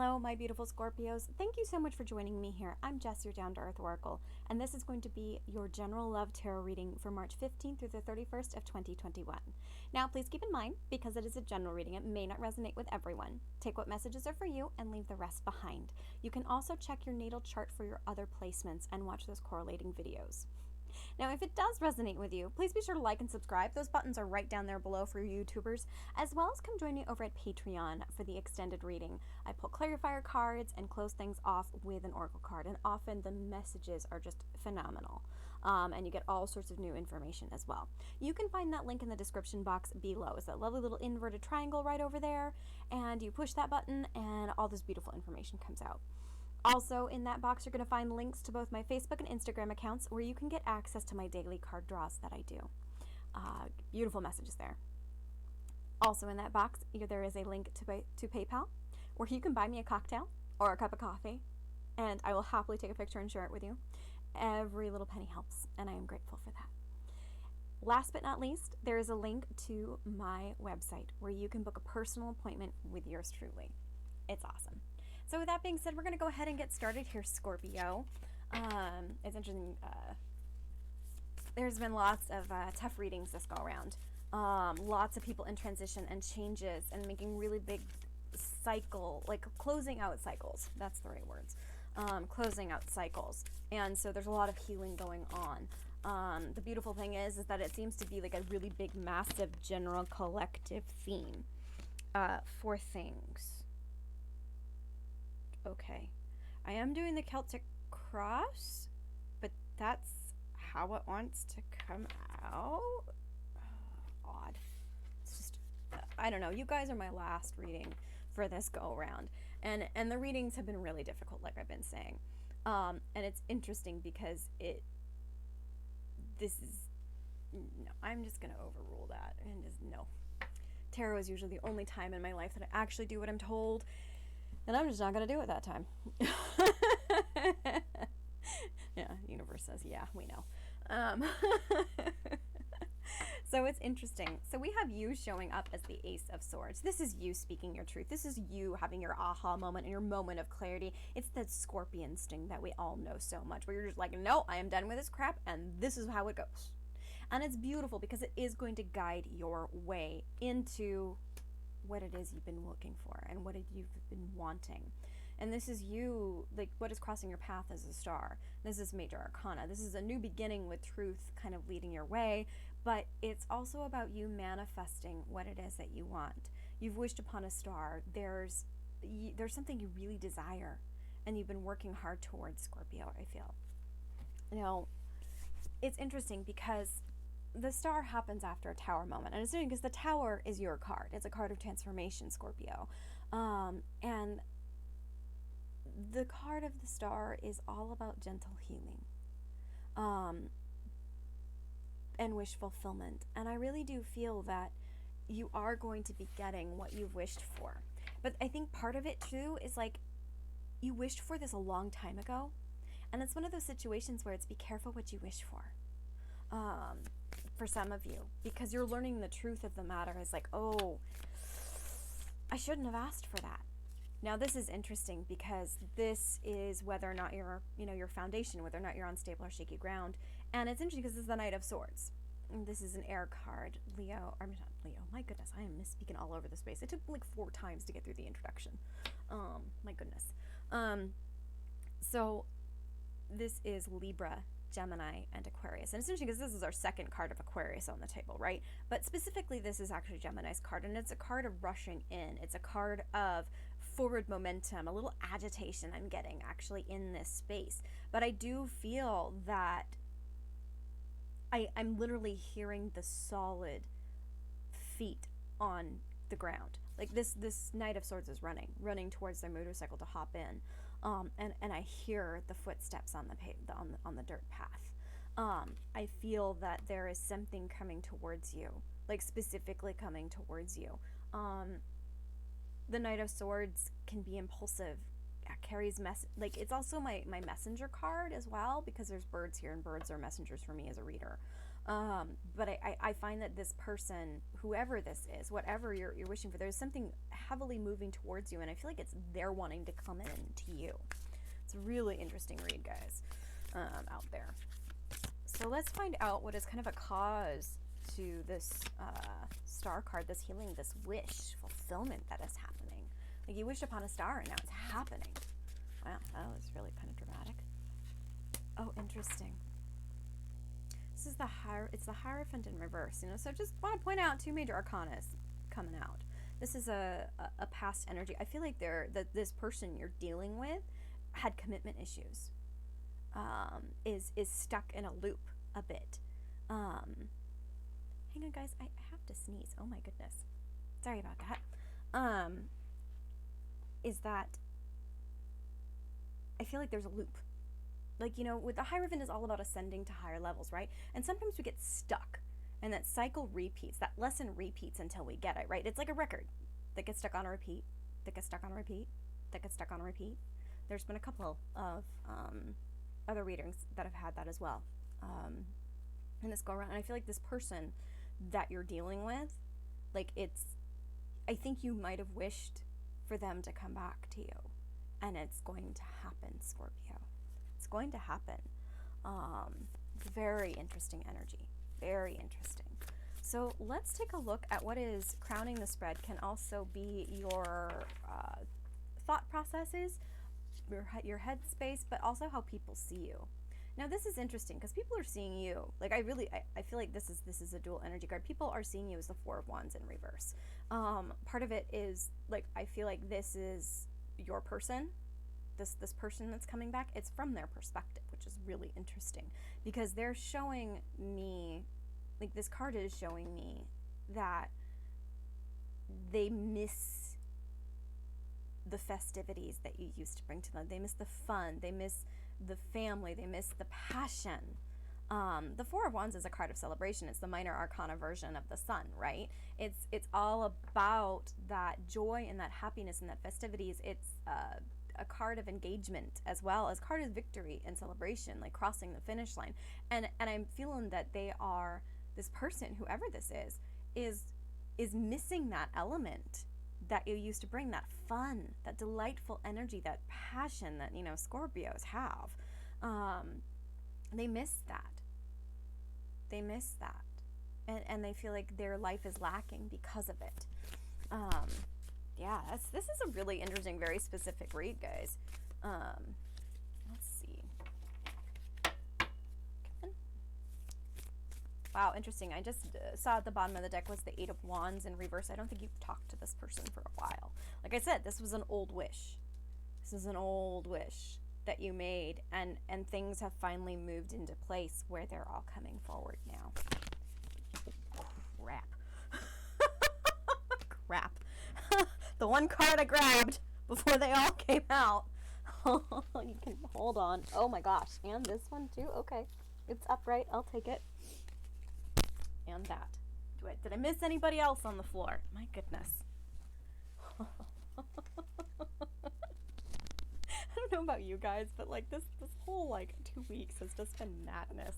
Hello, my beautiful Scorpios. Thank you so much for joining me here. I'm Jess, your Down to Earth Oracle, and this is going to be your general love tarot reading for March 15th through the 31st of 2021. Now, please keep in mind, because it is a general reading, it may not resonate with everyone. Take what messages are for you and leave the rest behind. You can also check your natal chart for your other placements and watch those correlating videos. Now, if it does resonate with you, please be sure to like and subscribe. Those buttons are right down there below for you YouTubers, as well as come join me over at Patreon for the extended reading. I pull clarifier cards and close things off with an oracle card, and often the messages are just phenomenal. And you get all sorts of new information as well. You can find that link in the description box below. It's that lovely little inverted triangle right over there, and you push that button and all this beautiful information comes out. Also, in that box, you're going to find links to both my Facebook and Instagram accounts where you can get access to my daily card draws that I do. Beautiful messages there. Also in that box, there is a link to PayPal where you can buy me a cocktail or a cup of coffee, and I will happily take a picture and share it with you. Every little penny helps, and I am grateful for that. Last but not least, there is a link to my website where you can book a personal appointment with yours truly. It's awesome. So with that being said, we're going to go ahead and get started here, Scorpio. It's interesting. There's been lots of tough readings this go around. Lots of people in transition and changes and making really big closing out cycles. That's the right words. Closing out cycles. And so there's a lot of healing going on. The beautiful thing is that it seems to be like a really big, massive, general collective theme for things. Okay, I am doing the Celtic cross, but that's how it wants to come out. Odd. It's just, I don't know. You guys are my last reading for this go around, and the readings have been really difficult, like I've been saying. And it's interesting because no, I'm just gonna overrule that and just no. Tarot is usually the only time in my life that I actually do what I'm told. And I'm just not going to do it that time. Yeah, universe says, yeah, we know. So it's interesting. So we have you showing up as the Ace of Swords. This is you speaking your truth. This is you having your aha moment and your moment of clarity. It's that scorpion sting that we all know so much, where you're just like, no, I am done with this crap, and this is how it goes. And it's beautiful because it is going to guide your way into what it is you've been looking for and what you've been wanting. And this is you, like what is crossing your path as a star. This is major arcana. This is a new beginning with truth kind of leading your way, but it's also about you manifesting what it is that you want. You've wished upon a star. There's something you really desire, and you've been working hard towards, Scorpio, I feel. Now, it's interesting because the star happens after a tower moment, and it's interesting because the tower is your card. It's a card of transformation, Scorpio, and the card of the star is all about gentle healing, and wish fulfillment. And I really do feel that you are going to be getting what you've wished for. But I think part of it too is like you wished for this a long time ago, and it's one of those situations where it's be careful what you wish for. For some of you, because you're learning the truth of the matter is like, oh, I shouldn't have asked for that. Now this is interesting because this is whether or not you're, your foundation, whether or not you're on stable or shaky ground. And it's interesting because this is the Knight of Swords. And this is an air card. Not Leo, my goodness, I am misspeaking all over the space. It took like 4 times to get through the introduction. My goodness. So this is Libra, Gemini, and Aquarius. And it's interesting because this is our second card of Aquarius on the table, right? But specifically, this is actually Gemini's card, and it's a card of rushing in. It's a card of forward momentum, a little agitation I'm getting actually in this space. But I do feel that I'm literally hearing the solid feet on the ground. Like this Knight of Swords is running towards their motorcycle to hop in, and I hear the footsteps on the dirt path. I feel that there is something coming towards you, like specifically coming towards you. The Knight of Swords can be impulsive, carries it's also my messenger card as well, because there's birds here, and birds are messengers for me as a reader. But I find that this person, whoever this is, whatever you're wishing for, there's something heavily moving towards you, and I feel like it's they're wanting to come in to you. It's a really interesting read, guys, out there. So let's find out what is kind of a cause to this star card, this healing, this wish fulfillment that is happening. Like you wished upon a star and now it's happening. Wow, that was really kind of dramatic. Oh, interesting. This is it's the Hierophant in reverse, you know. So just want to point out two major arcanas coming out. This is a past energy. I feel like this person you're dealing with had commitment issues. Is stuck in a loop a bit. Hang on, guys. I have to sneeze. Oh my goodness. Sorry about that. Is that I feel like there's a loop. Like, you know, with the Hierophant is all about ascending to higher levels, right? And sometimes we get stuck, and that cycle repeats, that lesson repeats until we get it, right? It's like a record that gets stuck on a repeat, that gets stuck on a repeat, that gets stuck on a repeat. There's been a couple of other readings that have had that as well in this go around. And I feel like this person that you're dealing with, like I think you might have wished for them to come back to you, and it's going to happen, Scorpio. It's going to happen. Very interesting energy. Very interesting. So let's take a look at what is crowning the spread. Can also be your thought processes, your head space, but also how people see you. Now this is interesting because people are seeing you. Like I feel like this is a dual energy card. People are seeing you as the Four of Wands in reverse. Part of it is like I feel like this is your person. This person that's coming back, it's from their perspective, which is really interesting because they're showing me, like this card is showing me that they miss the festivities that you used to bring to them. They miss the fun, they miss the family, they miss the passion. The Four of Wands is a card of celebration. It's the minor arcana version of the sun, right? It's all about that joy and that happiness and that festivities. It's a card of engagement as well as card of victory and celebration, like crossing the finish line. And I'm feeling that they are, this person, whoever this is missing that element that you used to bring, that fun, that delightful energy, that passion that, you know, Scorpios have. They miss that. They miss that. And they feel like their life is lacking because of it. Yeah, this is a really interesting, very specific read, guys. Let's see. Wow, interesting. I just saw at the bottom of the deck was the Eight of Wands in reverse. I don't think you've talked to this person for a while. Like I said, this was an old wish. This is an old wish that you made, and things have finally moved into place where they're all coming forward now. Crap. Crap. The one card I grabbed before they all came out. You can hold on. Oh my gosh. And this one too? Okay. It's upright. I'll take it. And that. Did I miss anybody else on the floor? My goodness. I don't know about you guys, but like this whole like 2 weeks has just been madness.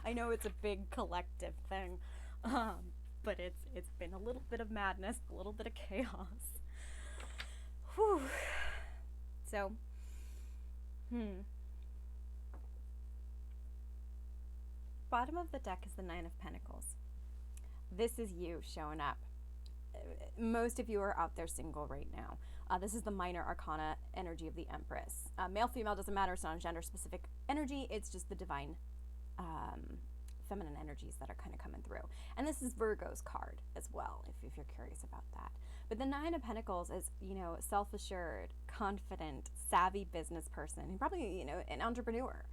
I know it's a big collective thing. But it's been a little bit of madness, a little bit of chaos. Whew. So, bottom of the deck is the Nine of Pentacles. This is you showing up. Most of you are out there single right now. This is the minor arcana energy of the Empress. Male, female, doesn't matter. It's not a gender-specific energy. It's just the divine feminine energies that are kind of coming through. And this is Virgo's card as well, if you're curious about that. But the Nine of Pentacles is, you know, self-assured, confident, savvy business person, and probably, you know, an entrepreneur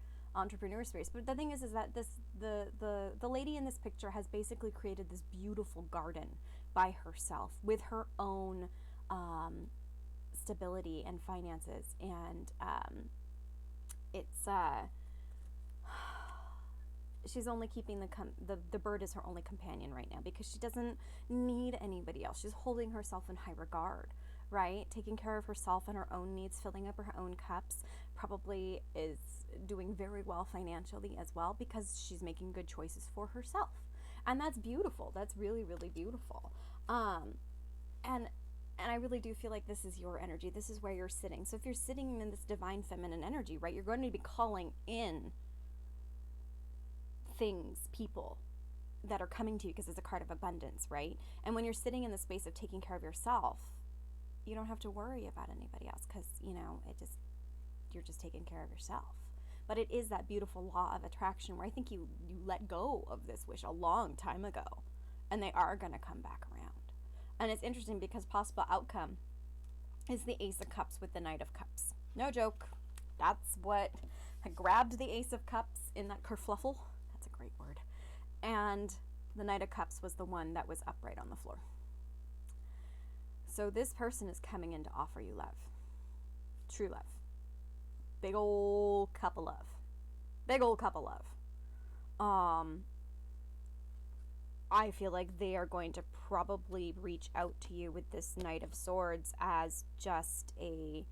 space. But the thing is that the lady in this picture has basically created this beautiful garden by herself with her own stability and finances, and it's she's only keeping the bird is her only companion right now because she doesn't need anybody else. She's holding herself in high regard, right? Taking care of herself and her own needs, filling up her own cups, probably is doing very well financially as well, because she's making good choices for herself. And that's beautiful. That's really, really beautiful. And I really do feel like this is your energy. This is where you're sitting. So if you're sitting in this divine feminine energy, right, you're going to be calling in things, people that are coming to you, because it's a card of abundance, right? And when you're sitting in the space of taking care of yourself, you don't have to worry about anybody else, because, you're just taking care of yourself. But it is that beautiful law of attraction where I think you let go of this wish a long time ago, and they are going to come back around. And it's interesting because possible outcome is the Ace of Cups with the Knight of Cups. No joke. That's what I grabbed, the Ace of Cups in that kerfluffle. That's a great word. And the Knight of Cups was the one that was upright on the floor. So this person is coming in to offer you love. True love. Big old cup of love. Big old cup of love. I feel like they are going to probably reach out to you with this Knight of Swords as just a,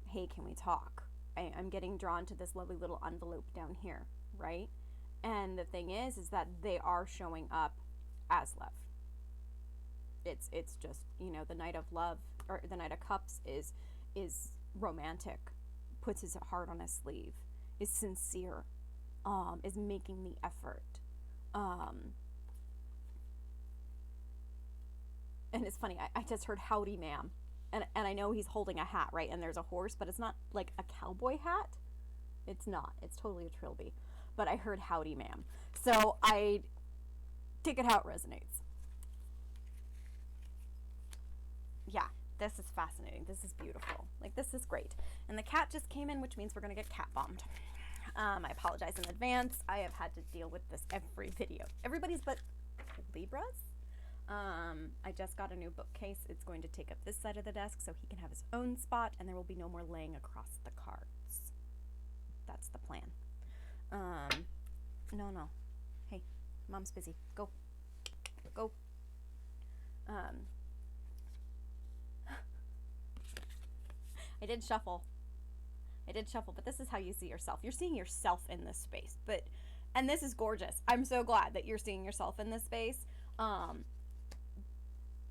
hey, can we talk? I'm getting drawn to this lovely little envelope down here, right? And the thing is that they are showing up as love. It's just, the Knight of Love, or the Knight of Cups is romantic, puts his heart on his sleeve, is sincere, is making the effort. And it's funny, I just heard howdy ma'am. And I know he's holding a hat, right? And there's a horse, but it's not like a cowboy hat. It's not. It's totally a trilby. But I heard howdy ma'am. So I take it how it resonates. Yeah, this is fascinating. This is beautiful. Like, this is great. And the cat just came in, which means we're going to get cat bombed. I apologize in advance. I have had to deal with this every video. Everybody's but Libras. I just got a new bookcase. It's going to take up this side of the desk so he can have his own spot, and there will be no more laying across the cards. That's the plan. No. Hey, mom's busy. Go. I did shuffle, but this is how you see yourself. You're seeing yourself in this space, and this is gorgeous. I'm so glad that you're seeing yourself in this space.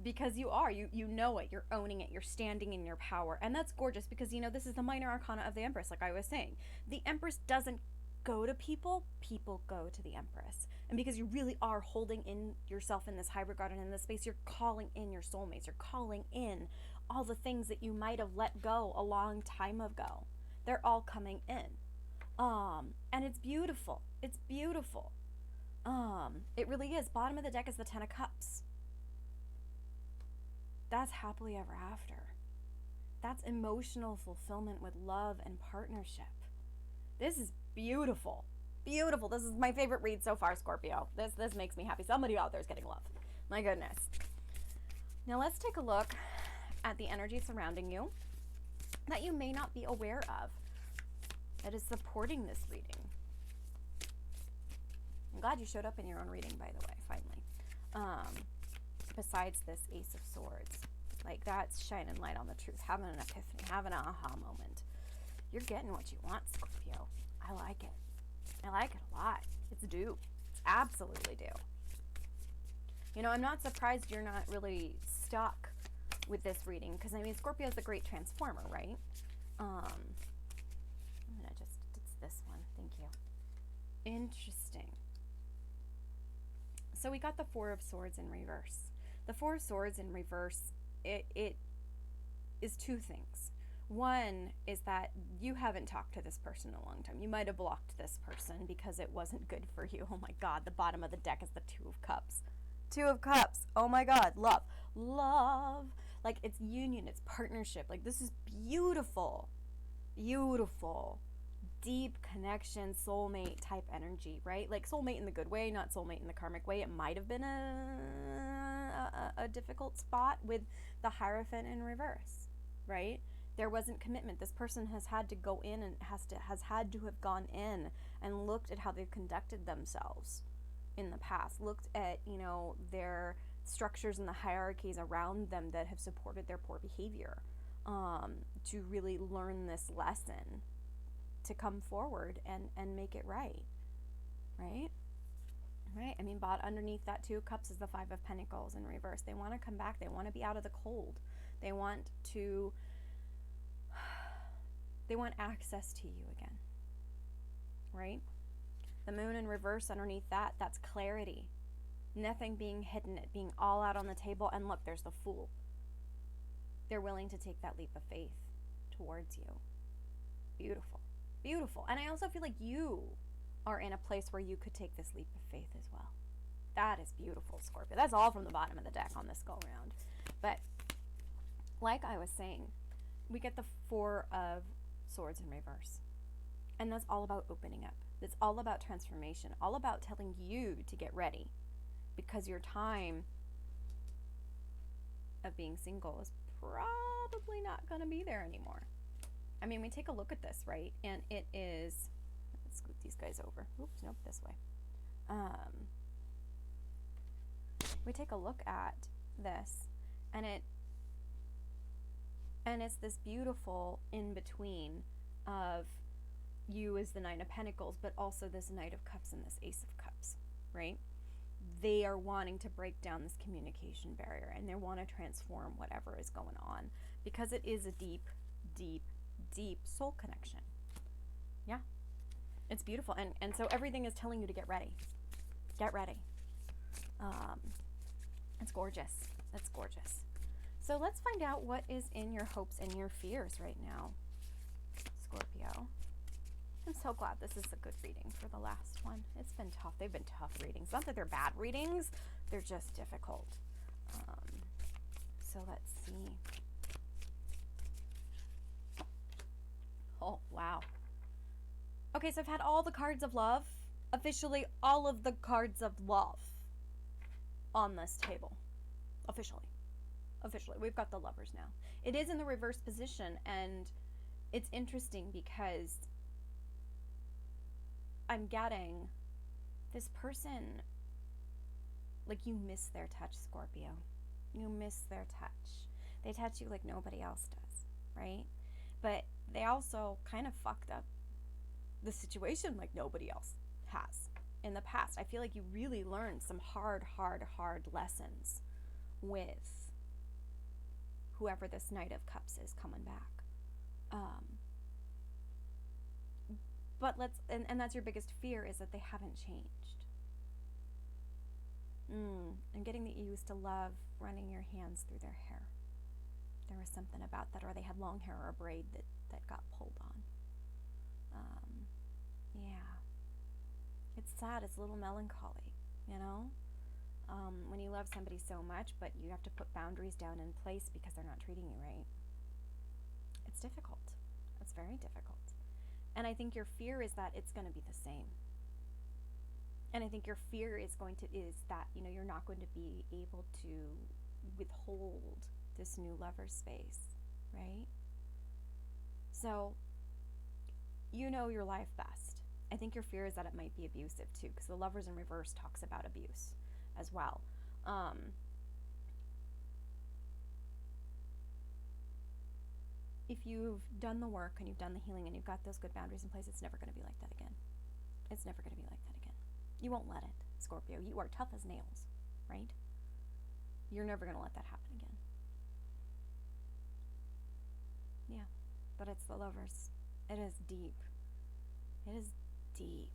Because you are, you know it, you're owning it, you're standing in your power. And that's gorgeous because, this is the minor arcana of the Empress, like I was saying. The Empress doesn't go to people, people go to the Empress. And because you really are holding in yourself in this high regard and in this space, you're calling in your soulmates, you're calling in all the things that you might have let go a long time ago. They're all coming in. And it's beautiful. It's beautiful. It really is. Bottom of the deck is the Ten of Cups. That's happily ever after. That's emotional fulfillment with love and partnership. This is beautiful. Beautiful. This is my favorite read so far, Scorpio. This makes me happy. Somebody out there is getting love. My goodness. Now let's take a look at the energy surrounding you that you may not be aware of that is supporting this reading. I'm glad you showed up in your own reading, by the way, finally. Besides this Ace of Swords, like, that's shining light on the truth, having an epiphany, having an aha moment. You're getting what you want, Scorpio. I like it. I like it a lot. It's due. It's absolutely due. I'm not surprised you're not really stuck with this reading, because Scorpio is a great transformer, right? It's this one. Thank you. Interesting. So we got the Four of Swords in reverse. The Four of Swords in reverse, it is two things. One is that you haven't talked to this person in a long time. You might have blocked this person because it wasn't good for you. Oh my God, the bottom of the deck is the Two of Cups. Two of Cups. Oh my God, love. Love. Like, it's union, it's partnership. Like, this is beautiful. Beautiful. Deep connection, soulmate type energy, right? Like, soulmate in the good way, not soulmate in the karmic way. It might have been a difficult spot with the Hierophant in reverse, right? There wasn't commitment. This person has had to go in and has had to have gone in and looked at how they've conducted themselves in the past, looked at, their structures and the hierarchies around them that have supported their poor behavior, to really learn this lesson to come forward and make it right. Right? Right? I mean, but underneath that 2 of Cups is the 5 of Pentacles in reverse. They want to come back. They want to be out of the cold. They want access to you again. Right? The Moon in reverse underneath that, that's clarity. Nothing being hidden, it being all out on the table. And look, there's the Fool. They're willing to take that leap of faith towards you. Beautiful. Beautiful. And I also feel like you are in a place where you could take this leap of faith as well. That is beautiful, Scorpio. That's all from the bottom of the deck on this go round. But like I was saying, we get the 4 of Swords in reverse. And that's all about opening up. It's all about transformation, all about telling you to get ready, because your time of being single is probably not going to be there anymore. I mean, we take a look at this, right? And it is, let's scoot these guys over. Oops, nope, this way. We take a look at this, and it's this beautiful in-between of you as the 9 of Pentacles, but also this Knight of Cups and this Ace of Cups, right? They are wanting to break down this communication barrier, and they want to transform whatever is going on, because it is a deep, deep, deep soul connection. Yeah, it's beautiful. And so everything is telling you to get ready. Get ready. It's gorgeous. That's gorgeous. So let's find out what is in your hopes and your fears right now, Scorpio. I'm so glad this is a good reading for the last one. It's been tough. They've been tough readings. Not that they're bad readings. They're just difficult. So let's see. Oh, wow. Okay, so I've had all the cards of love. Officially, all of the cards of love on this table. Officially. We've got the Lovers now. It is in the reverse position, and it's interesting because I'm getting this person, like, you miss their touch, Scorpio. You miss their touch. They touch you like nobody else does, right? But they also kind of fucked up the situation like nobody else has in the past. I feel like you really learned some hard lessons with whoever this Knight of Cups is coming back. But and that's your biggest fear, is that they haven't changed. And getting that you used to love running your hands through their hair. There was something about that, or they had long hair or a braid that got pulled on. Yeah. It's sad, it's a little melancholy, you know? When you love somebody so much, but you have to put boundaries down in place because they're not treating you right. It's difficult. It's very difficult. And I think your fear is that it's going to be the same. And I think your fear is that, you know, you're not going to be able to withhold this new lover space, right? So, you know your life best. I think your fear is that it might be abusive too, because the Lovers in reverse talks about abuse as well. If you've done the work and you've done the healing and you've got those good boundaries in place, it's never going to be like that again. It's never going to be like that again. You won't let it, Scorpio. You are tough as nails, right? You're never going to let that happen again. Yeah, but it's the Lovers. It is deep. It is deep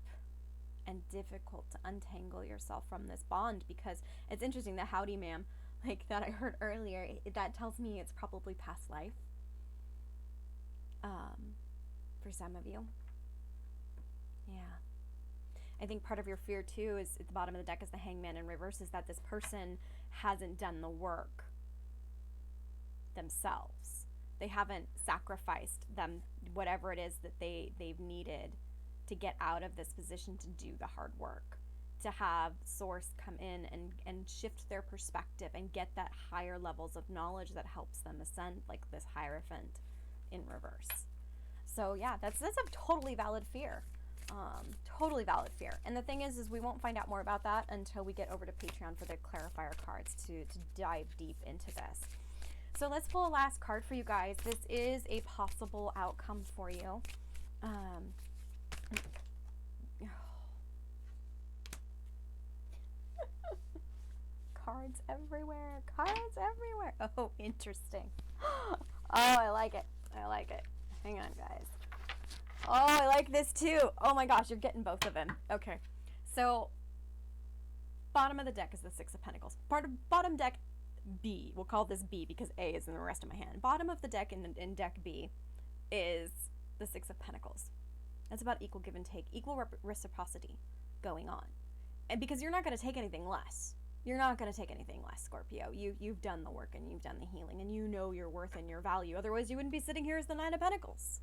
and difficult to untangle yourself from this bond, because it's interesting, the howdy ma'am, like that I heard earlier, that tells me it's probably past life. For some of you. Yeah. I think part of your fear too is at the bottom of the deck is the Hangman in reverse, is that this person hasn't done the work themselves. They haven't sacrificed whatever it is that they've needed to get out of this position to do the hard work, to have Source come in and shift their perspective and get that higher levels of knowledge that helps them ascend, like this Hierophant in reverse. So yeah, that's a totally valid fear. Totally valid fear. And the thing is we won't find out more about that until we get over to Patreon for the clarifier cards to dive deep into this. So let's pull a last card for you guys. This is a possible outcome for you. Um, cards everywhere. Cards everywhere. Oh, interesting. Oh, I like it. I like it. Hang on, guys. Oh, I like this too. Oh my gosh, you're getting both of them. Okay. So, bottom of the deck is the Six of Pentacles. Bottom deck B. We'll call this B because A is in the rest of my hand. Bottom of the deck in deck B is the Six of Pentacles. It's about equal give and take, equal reciprocity going on. And because you're not going to take anything less. You're not going to take anything less, Scorpio. You've done the work and you've done the healing and you know your worth and your value. Otherwise, you wouldn't be sitting here as the Nine of Pentacles.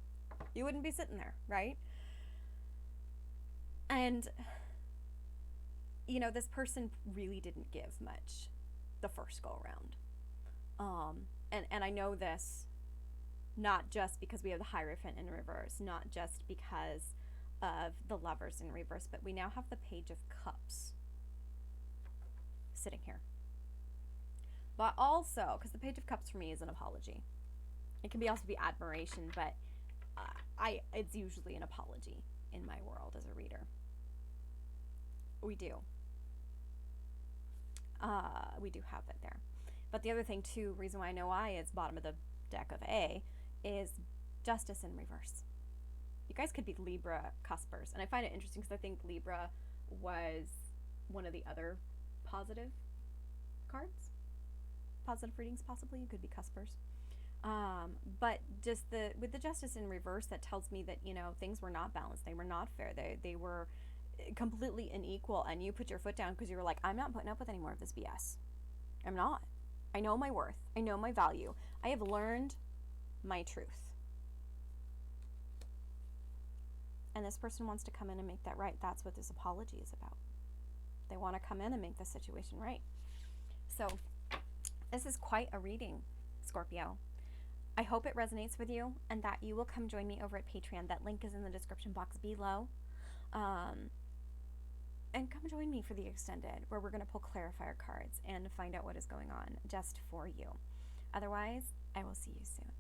You wouldn't be sitting there, right? And, you know, this person really didn't give much the first go around. And I know this not just because we have the Hierophant in reverse, not just because of the Lovers in reverse, but we now have the Page of Cups sitting here. But also, because the Page of Cups for me is an apology. It can also be admiration, but it's usually an apology in my world as a reader. We do. We do have it there. But the other thing too, reason why I know why it's bottom of the deck of A, is Justice in reverse. You guys could be Libra cuspers. And I find it interesting because I think Libra was one of the other positive cards. Positive readings, possibly. You could be cuspers. But just with the Justice in reverse, that tells me that, you know, things were not balanced. They were not fair. They were completely unequal. And you put your foot down because you were like, I'm not putting up with any more of this BS. I'm not. I know my worth. I know my value. I have learned my truth. And this person wants to come in and make that right. That's what this apology is about. They want to come in and make the situation right. So this is quite a reading, Scorpio. I hope it resonates with you and that you will come join me over at Patreon. That link is in the description box below. And come join me for the extended, where we're going to pull clarifier cards and find out what is going on just for you. Otherwise, I will see you soon.